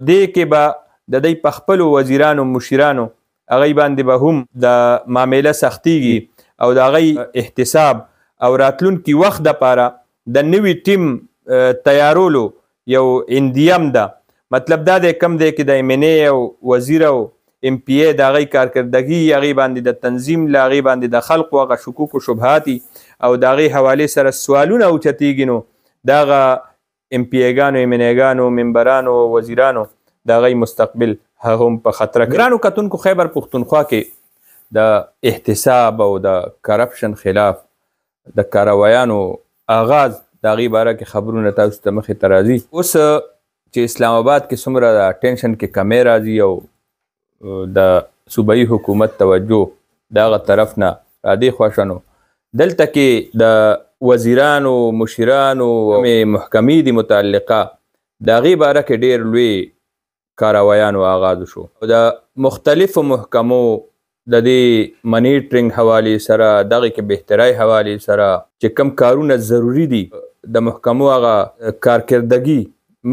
دې کې به د دوی په خپلو وزیرانو مشیرانو هغوی باندې به هم د معامله سختیږي او د هغوی احتساب او راتلونکي وخت دپاره د نوي ټیم تیارولو یو اندیم ده. مطلب دا دی کم دی کې د MNA او وزیر او MPA د هغوی کارکردګي هغې باندې د تنظیم له هغې باندې د خلقو هغه شکوک و شبهاتي او د هغې حوالې سره سوالونه اوچتېږي نو د هغه MPA ګانو MNA ګانو ممبرانو وزیرانو د هغوی مستقبل هغه هم په خطره کې. ګرانو کتونکو خیبر پښتونخوا کې د احتساب او د کرپشن خلاف د کاروایانو آغاز د هغې باره کې خبرونه تاسو ته مخې ته راځي. اوس چې اسلام آباد کې څومره د ټینشن کې کمی راځي او د صوبایي حکومت توجه د هغه طرف نه رادې خوښه نو دلته کې د وزیرانو مشیرانو محکمې دي متعلقه د هغې باره کې ډېر لوی کاروایانو آغاز شو. د مختلفو محکمو د دې منیټرنګ حوالې سره دغې کې بهترۍ حوالې سره چې کم کارونه ضروري دي د محکمو هغه کارکردګي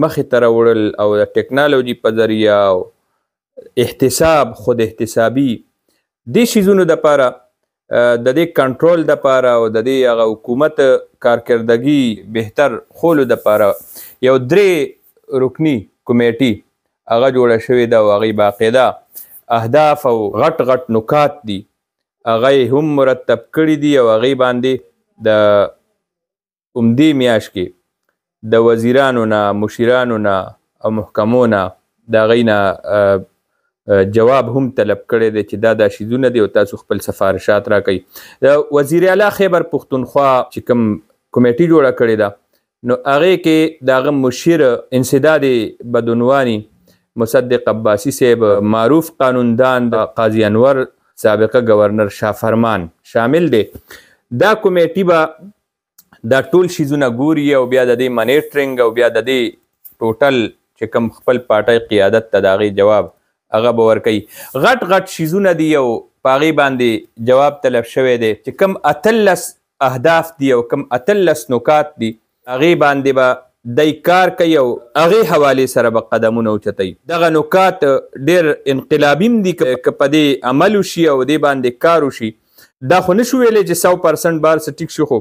مخې ته راوړل او د ټکنالوژي په ذریعه او احتساب خود احتسابي دې شیزونو دپاره د دې کنټرول دپاره او د دې هغه حکومت کارکردګي بهتر خولو دپاره یو 3 رکني کمیټي هغه جوړه شوې ده او هغې باقاعده اهداف او غټ نکات دي هغه هم مرتب کړي دي او هغې باندې د عمدې میاشت کې د وزیرانو نه مشیرانو نه او محکمو نه د هغوی نه جواب هم طلب کړی دی چې دا شیزونه دي او تاسو خپل سفارشات راکوئ. د وزیر اعلی خیبر پښتونخوا چې کوم کمیټي جوړه کړې ده نو هغې کې د هغه مشیر انسداد بدعنواني مصدق عباسي صاحب معروف قانوندان د قاضي انور سابقه گورنر شاه فرمان شامل دی. دا کمیټي به دا ټول شیزونه ګوري او بیا د دې منیټرنګ او بیا د دې ټوټل چې کوم خپل پارټۍ قیادت ته د هغې جواب هغه به ورکوي. غټ شیزونه دي او په هغې باندې جواب طلب شوی دی چې کم 18 اهداف دي او کم 18 نکات دي هغې باندې به دی کار کوي او هغې حوالې سره به قدمونه اوچتوي. دغه نکات ډېر انقلابي هم دي که په دې عمل وشي او دې باندې کار وشي دا خو نشو ویلی چې 100% بار څه ټیک شو خو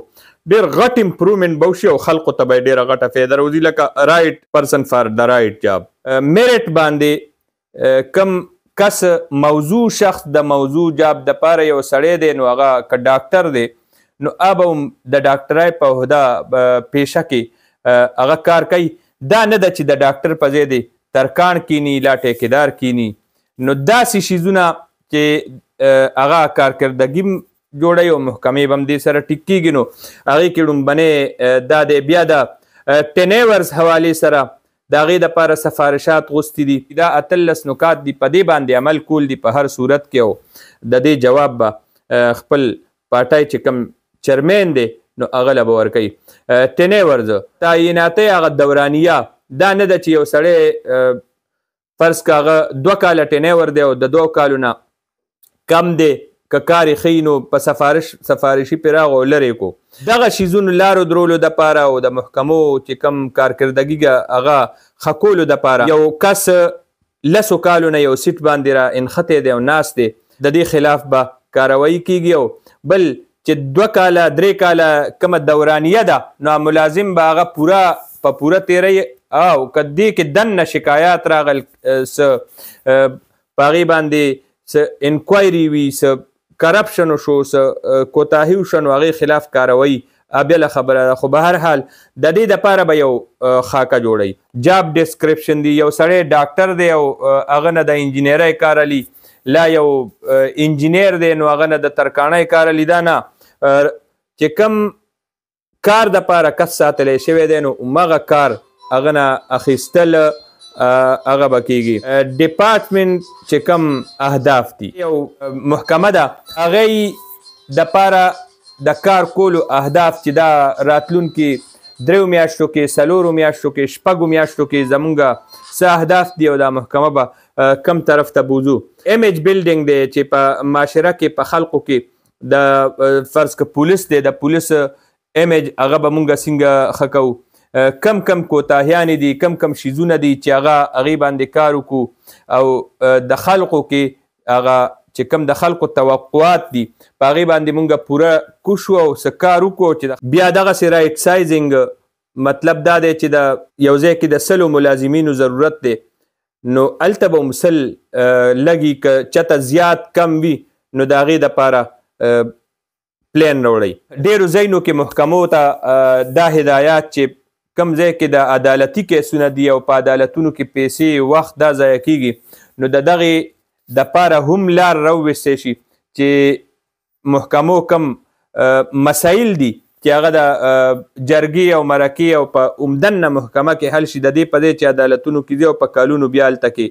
ډېر غټ امپرومنټ به وشي او خلقو ته به یې ډېره غټه فایده راوځي لکه رایټ پرسن فار د رایټ جاب. میرټ باندې کم کس موضوع شخص د موضوع جاب دپاره یو سړی دی نو هغه که ډاکټر دی نو هغه هم د ډاکټرۍ په عهده پیشه کې هغه کار کوي. دا نه ده چې د ډاکټر په ځای دی ترکاڼ کینی لا ټیکیدار کینی نو داسې شیزونه چې هغه کارکردګي جوړوي او محکمې به هم دې سره ټیک کېږي نو هغې کې لومبنی دا دی. بیا د ټینیورز حوالې سره د هغې دپاره سفارشات غوښتي دي. دا 18 نکات دي په دې باندې عمل کول دي په هر صورت کې او د دې جواب به خپل پارټۍ چې کوم چیرمین دی نو هغه له به ورکوي. ټینیورز تعیناتۍ هغه دورانیه دا نه ده چې یو سړی فرض که هغه 2 کاله ټینیور دی او د 2 کالو نه کم دی که کار یې ښیي نو په سفارشي پراغ او لرې کو. دغه شیزونو لارو درولو دپاره او د محکمو چې کم کارکردګي هغه ښه کولو دپاره یو کس 10 کالو نه یو سیټ باندې را انختی دی او ناست دی د دې خلاف به کاروایي کیږي. او بل چې 2 کاله 3 کاله کومه دورانیه ده نو ملازم به هغه په پوره تیری او که دې کې دننه شکایات راغل په هغې باندې څه انکوایري وي څه کرپشن شو څه کوتاهي وشوه نو هغې خلاف کاروایي بله خبره ده. خو به هر حال د دې دپاره به یو خاکه جوړوي. جاب ډسکرپشن دی یو سړی ډاکټر دی او هغه نه د انجینرۍ کار علي لا یو انجینیر دی نو هغه نه د ترکاڼۍ کار علي دا نه چې کم کار دپاره کس ساتلی شوی دی نو همغه کار هغه نه اخیستل هغه به کېږي. ډپارټمنټ چې کم اهداف دي یو محکمه ده هغې دپاره د کار کولو اهداف چې دا راتلونکي 3 میاشتو کې 4 میاشتو کې 6 میاشتو کې زمونږ څه اهداف دي او دا محکمه به کم طرف ته بوځو. ایمیج بلډینګ دی چې په معاشره کې په خلقو کې د فرض که پولیس دی د پولیس ایمیج هغه به مونږ څنګه ښه کوو. کم کم کوتاهیانې دي، کم کم شیزونه دي چې هغې باندې کار وکړو او د خلقو کې هغه چې کم د خلقو توقعات دي په هغې باندې مونږ پوره کوشو او څه کار وکړو چې بیا دغسې رایټ سایزنګ مطلب دا دی چې د یو ځای کې د 100 ملازمینو ضرورت دی نو هلته به هم 100 لږي که چته زیات کم وي نو د هغې دپاره پلان راوړئ. ډېرو ځایونو کې محکمو ته دا هدایات چې کم ځای کې د عدالتي کیسونه دي او په عدالتونو کې پیسې وخت دا ضایع کیږي نو د دغې دپاره هم لار راوویستی شي چې محکمو کم مسایل دي چې هغه د جرګې او مرکې او په عمدن محکمه کې حل شي د دې په دی چې عدالتونو کې دي او په کالونو بیا هلته کې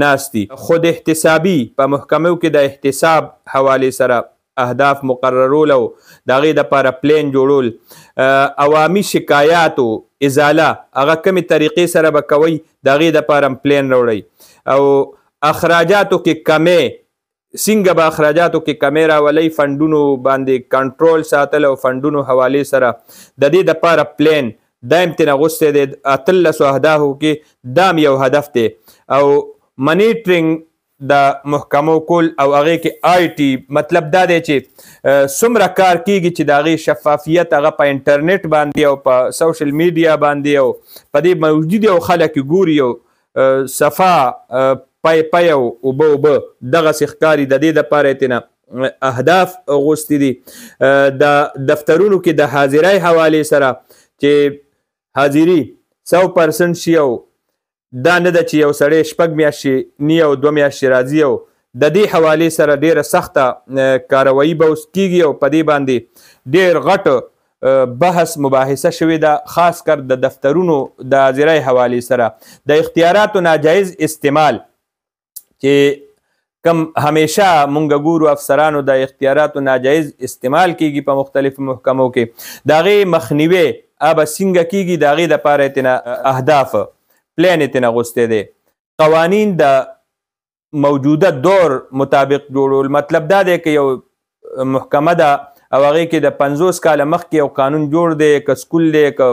ناست دي. خود احتسابي په محکمو کې د احتساب حوالې سره اهداف مقررول او د هغې دپاره پلان جوړول، عوامي شکایاتو ازاله هغه کمې طریقې سره به کوئ د هغې دپاره هم پلان راوړئ او اخراجاتو کې کمې څنګه به اخراجاتو کې کمې راولئ، فنډونو باندې کنټرول ساتل او فنډونو حوالې سره د دې دپاره پلان دا هم ترې اغوستی دی. 18 اهدافو کې دا هم یو هدف دی او منیټرنګ د محکمو کول او هغې کې آی ټي مطلب دا دی چې څومره کار کیږي چې د هغې شفافیت هغه په انټرنیټ باندې او په سوشل میډیا باندې او په دې موجود او خلک ګوري او صفا پای او اوبه دغسې ښکاري. د دې دپاره یې ترېنه اهداف اغوستي دي. د دفترونو کې د حاضرۍ حوالې سره چې حاضري 100% شي او دا نه ده چې یو سړی 6 میاشتې نی او 2 میاشتې راځي او د دې حوالې سره ډېره سخته کاروایي به اوس کیږي او په دې باندې ډېر غټ بحث مباحثه شوې ده خاص کر د دفترونو د حاضرۍ حوالې سره. د اختیاراتو ناجایز استعمال چې کم همیشه مونږ ګورو افسرانو د اختیاراتو ناجایز استعمال کیږي په مختلفو محکمو کې د هغې مخنیوی به څنګه کیږي د هغې دپاره یې ترېنه اهداف پلان یې ترېنه اغوستی دی. قوانین د موجوده دور مطابق جوړول مطلب دا دی که یو محکمه ده او هغې کې د 50 کاله مخکې یو قانون جوړ دی که سکول دی که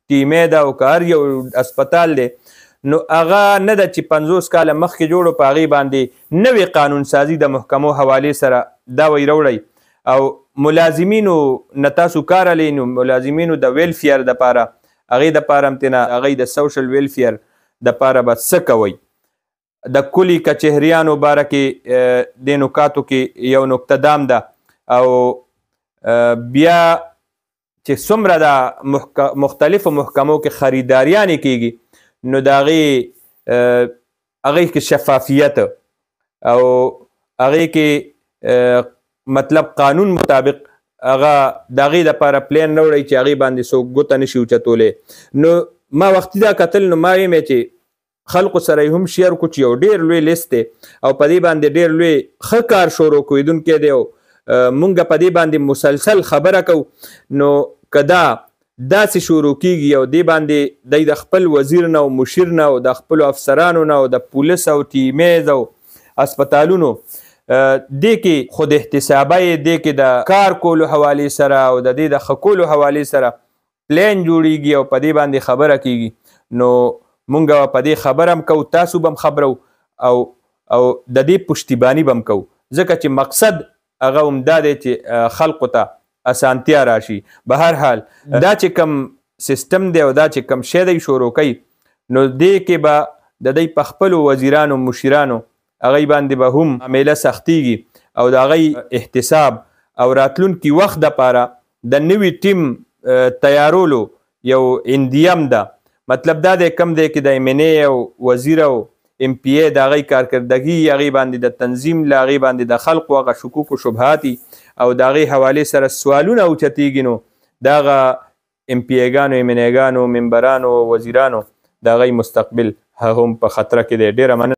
ټیمې ده او که هر یو اسپتال دی نو هغه نه ده چې 50 کاله مخکې جوړو په هغې باندې نوې قانون سازي د محکمو حوالې سره دا وی راوړئ او ملازمینو نه تاسو کار علی نو ملازمینو د ویلفیر دپاره هغې دپاره هم ترېنه هغې د سوشل ویلفیر دپاره به څه کوئ. د کلي کچهریانو باره کې دې نکاتو کې یو نکته دام ده او بیا چې څومره د مختلفو محکمو کې خریداریانې کیږي نو د هغې کې شفافیت او هغې کې مطلب قانون مطابق هغه د هغې دپاره پلان راوړئ چې هغې باندې څوک ګوته نشي اوچتولی. نو ما وختي دا کتل نو ما ویمې چې خلقو سره یې هم شیر کړو چې یو ډېر لوی لیست دی او په دې باندې ډېر لوی ښه کار شروع کېدونکی دی او مونږ په دې باندې مسلسل خبره کوو نو که دا داسې شروع کیږي او دې باندې دی د خپل وزیر نه او مشیر نه او د خپلو افسرانو نه او د پولیس او ټیمیز او اسپتالونو دې کې خود احتسابی دې کې د کار کولو حوالې سره او د دې د ښه کولو حوالې سره پلان جوړیږي او په دې باندې خبره کیږي نو مونږ په دې خبره هم کوو تاسو به هم خبرو او د دې پشتیباني به هم کوو ځکه چې مقصد هغه هم دا دی چې خلقو ته اسانتیا راشي. به هر حال دا چې کم سیستم دی او دا چې کم شی دی شروع کوي نو دې کې به د دوی په خپلو وزیرانو مشیرانو هغوی باندې به هم معامله سختیږي او د هغوی احتساب او راتلونکي وخت دپاره د نوي ټیم تیارولو یو اندیم ده. مطلب دا دی کم دی کې د MNA او وزیر او MPA د هغوی کارکردګي هغې باندې د تنظیم له هغې باندې د خلقو هغه شکوک و شبهاتي او د هغې حوالې سره سوالونه اوچتېږي نو د هغه MPA ګانو MNA ګانو ممبرانو وزیرانو د هغوی مستقبل هغه هم په خطره کې دی. ډېره مننه.